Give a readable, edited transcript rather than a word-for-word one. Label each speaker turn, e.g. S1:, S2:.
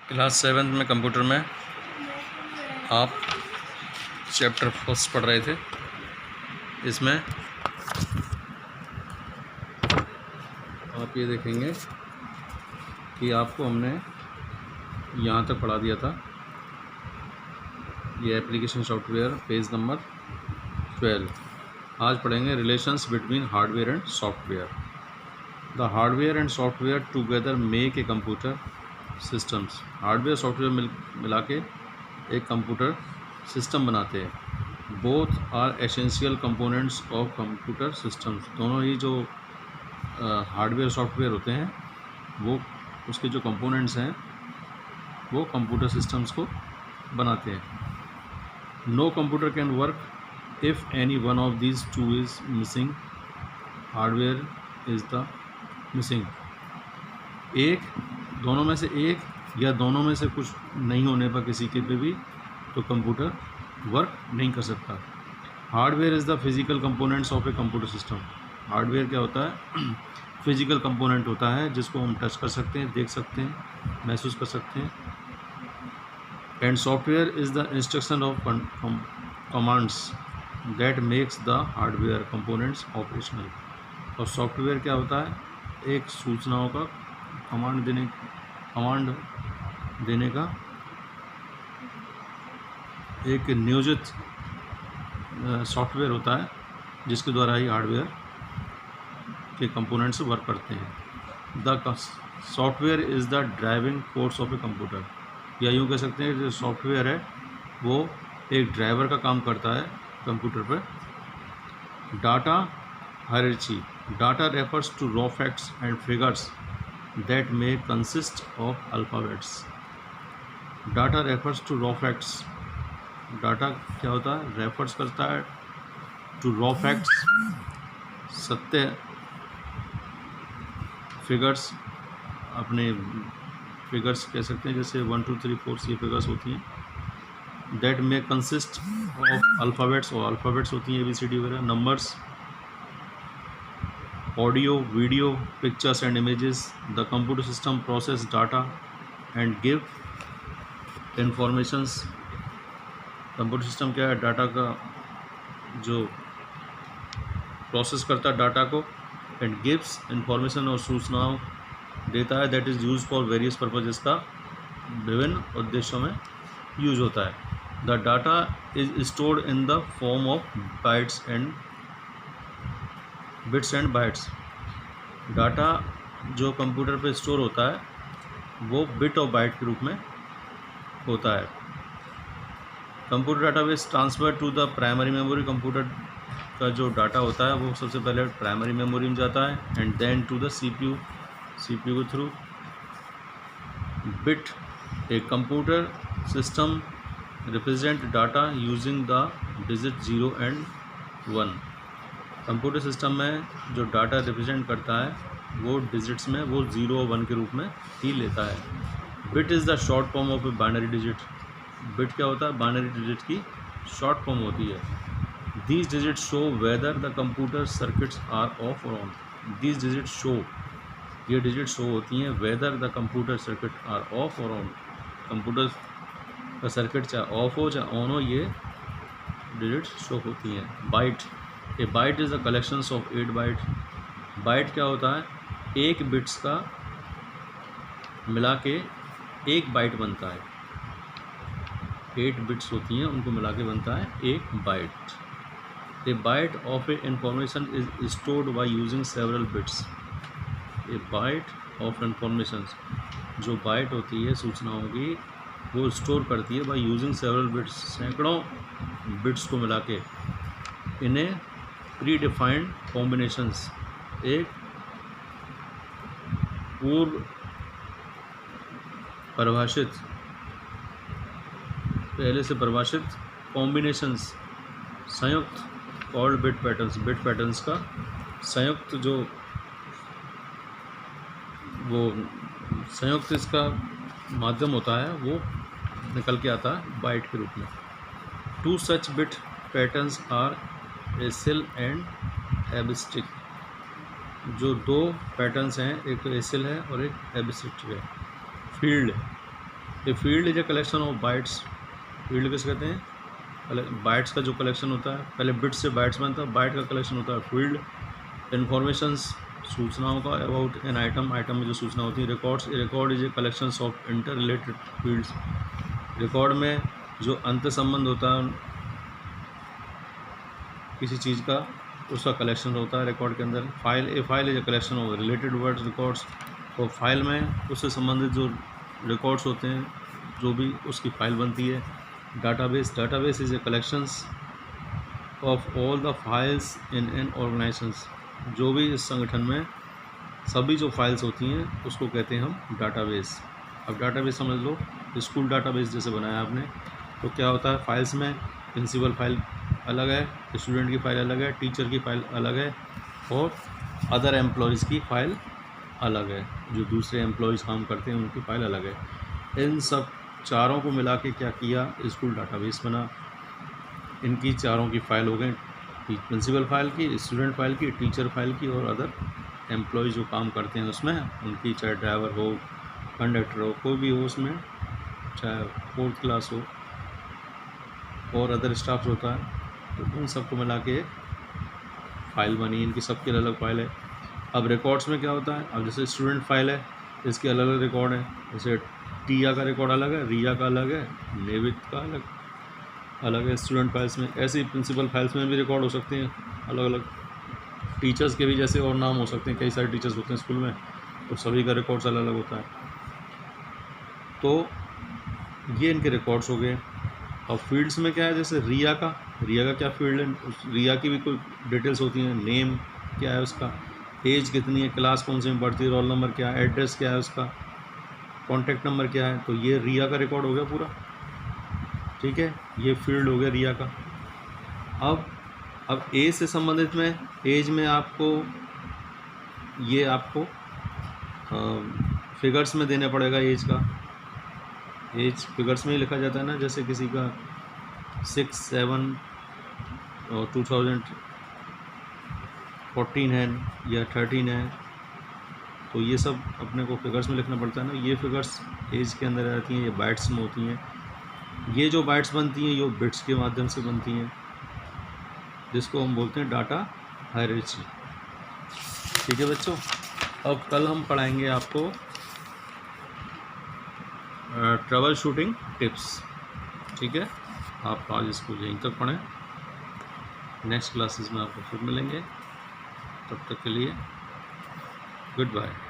S1: Class 7 में computer में आप चैप्टर फर्स्ट पढ़ रहे थे। इसमें आप ये देखेंगे कि आपको हमने यहाँ तक पढ़ा दिया था। ये एप्लीकेशन सॉफ्टवेयर पेज नंबर 12। आज पढ़ेंगे relations between hardware and software. The hardware and software together make a computer systems. Hardware software मिला के एक कंप्यूटर सिस्टम बनाते हैं। Both are essential components of computer systems. दोनों ही जो हार्डवेयर सॉफ्टवेयर होते हैं वो उसके जो कंपोनेंट्स हैं वो कंप्यूटर सिस्टम्स को बनाते हैं। No computer can work if any one of these two is missing. Hardware is the missing. एक दोनों में से एक या दोनों में से कुछ नहीं होने पर किसी के पे भी तो कंप्यूटर वर्क नहीं कर सकता। Hardware is the physical components of A computer system. Hardware क्या होता है? फिज़िकल कंपोनेंट होता है जिसको हम टच कर सकते हैं, देख सकते हैं, महसूस कर सकते हैं। And software is the instruction of commands that makes the hardware components operational. और सॉफ्टवेयर क्या होता है? एक सूचनाओं का कमांड देने का एक नियोजित सॉफ्टवेयर होता है जिसके द्वारा ही हार्डवेयर के कंपोनेंट्स वर्क करते हैं। The software is the driving force of a computer. या यूँ कह सकते हैं जो सॉफ्टवेयर है वो एक ड्राइवर का काम करता है कंप्यूटर पर। Data hierarchy. Data refers to raw facts and figures that may consist of alphabets. Data refers to raw facts. Data क्या होता है? रेफर्स करता है टू रॉ फैक्ट्स, सत्य। फिगर्स, अपने फिगर्स कह सकते हैं जैसे 1 2 3 4 ये फिगर्स होती हैं। That may consist of alphabets, और अल्फ़ाबेट्स होती हैं ABCD वगैरह। Numbers, audio, video, pictures and images. The computer system process data and give informations. Computer system क्या है? डाटा का जो प्रोसेस करता है डाटा को, एंड गिव्स इंफॉर्मेशन, और सूचनाओं देता है। That is use for various purposes, का विभिन्न उद्देश्यों में यूज होता है। The data is stored in the form of bits and bytes. Data जो कंप्यूटर पे स्टोर होता है वो बिट और बाइट के रूप में होता है। Computer database transfer to the primary memory. Computer का जो डाटा होता है वो सबसे पहले प्राइमरी मेमोरी में जाता है, and then to the CPU के through. Bit, a computer system represent data using the digit 0 and 1। Computer system में जो डाटा रिप्रेजेंट करता है वो डिजिट्स में वो 0 और 1 के रूप में ही लेता है। Bit is the short form of a binary digit. Bit क्या होता है? बाइनरी डिजिट की शॉर्ट फॉर्म होती है। These digits show whether the computer circuits are off और ऑन। दीज डिजिट्स शो, ये डिजिट शो होती हैं whether the computer circuit are off और ऑन। कंप्यूटर का सर्किट चाहे ऑफ हो चाहे ऑन हो, ये डिजिट्स शो होती हैं। Byte, a byte is the collections of 8 byte. Byte क्या होता है? एक बिट्स का मिला के एक बाइट बनता है। 8 बिट्स होती हैं, उनको मिला के बनता है एक byte. A byte of a information is stored by using several bits. A byte of information, जो बाइट होती है सूचनाओं की, वो स्टोर करती है बाय यूजिंग सेवरल बिट्स, सैकड़ों बिट्स को मिला के। इन्हें प्री डिफाइंड कॉम्बिनेशंस, एक पूर्व परिभाषित, पहले से परिभाषित कॉम्बिनेशंस, संयुक्त, called bit patterns. Bit patterns का संयुक्त जो वो संयुक्त इसका माध्यम होता है वो निकल के आता है बाइट के रूप में। 2 such bit patterns are ASCII and EBCDIC. जो 2 पैटर्न्स हैं, एक तो एसिल है और एक एबिस्टिक है। Field, a field is a collection of bytes. Field किस कहते हैं? बाइट्स का जो कलेक्शन होता है, पहले बिट से बाइट्स बनता है, बाइट का कलेक्शन होता है फील्ड। इन्फॉर्मेशंस सूचनाओं का, अबाउट एन आइटम, आइटम में जो सूचना होती है। Records, record is a collection of inter related fields. Record में जो अंत संबंध होता है किसी चीज़ का, उसका कलेक्शन होता है रिकॉर्ड के अंदर। File, A file is a collection of related words records. और फाइल में उससे संबंधित जो रिकॉर्ड्स होते हैं, जो भी उसकी फाइल बनती है। Database, database is a collections of all the files in an organisations. जो भी इस संगठन में सभी जो फाइल्स होती हैं उसको कहते हैं हम डाटाबेस। अब डाटाबेस समझ लो, स्कूल डाटाबेस जैसे बनाया आपने, तो क्या होता है, फाइल्स में प्रिंसिपल फाइल अलग है, स्टूडेंट की फ़ाइल अलग है, टीचर की फ़ाइल अलग है, और अदर एम्प्लॉयज़ की फ़ाइल अलग है, जो दूसरे एम्प्लॉयज़ काम करते हैं उनकी फ़ाइल अलग है। इन सब चारों को मिला के क्या किया, स्कूल डाटाबेस बना। इनकी चारों की फ़ाइल हो गई, प्रिंसिपल फाइल की, स्टूडेंट फाइल की, टीचर फाइल की, और अदर एम्प्लॉय जो काम करते हैं उसमें उनकी, चाहे ड्राइवर हो, कंडक्टर हो, कोई भी हो उसमें, चाहे 4th क्लास हो और अदर स्टाफ होता है, तो उन सबको मिला के एक फ़ाइल बनी। इनकी सबकी अलग अलग फ़ाइल है। अब रिकॉर्ड्स में क्या होता है, अब जैसे स्टूडेंट फाइल है, इसके अलग अलग रिकॉर्ड है। जैसे टिया का रिकॉर्ड अलग है, रिया का अलग है, नेवित का अलग है स्टूडेंट फाइल्स में। ऐसे ही प्रिंसिपल फाइल्स में भी रिकॉर्ड हो सकते हैं अलग अलग। टीचर्स के भी जैसे और नाम हो सकते हैं, कई सारे टीचर्स होते हैं स्कूल में, तो सभी का रिकॉर्ड्स अलग अलग होता है। तो ये इनके रिकॉर्ड्स हो गए। और फील्ड्स में क्या है, जैसे रिया का क्या फील्ड है, उस रिया की भी कोई डिटेल्स होती हैं। नेम क्या है उसका, एज कितनी है, क्लास कौन से में पढ़ती है, रोल नंबर क्या है, एड्रेस क्या है उसका, कॉन्टैक्ट नंबर क्या है। तो ये रिया का रिकॉर्ड हो गया पूरा, ठीक है, ये फील्ड हो गया रिया का। अब एज से संबंधित में, एज में आपको ये आपको फिगर्स में देना पड़ेगा एज का। एज फिगर्स में ही लिखा जाता है ना, जैसे किसी का 6, 7 और 2014 है या 13 है, तो ये सब अपने को फिगर्स में लिखना पड़ता है ना। ये फिगर्स एज के अंदर रहती हैं, ये बाइट्स में होती हैं। ये जो बाइट्स बनती हैं ये बिट्स के माध्यम से बनती हैं, जिसको हम बोलते हैं डाटा हायरार्की। ठीक है बच्चों, अब कल हम पढ़ाएंगे आपको ट्रबल शूटिंग टिप्स। ठीक है, आप आज इसको यहीं तक पढ़ें, नेक्स्ट क्लासेस में आपको फिर मिलेंगे। तब तक के लिए गुड बाय।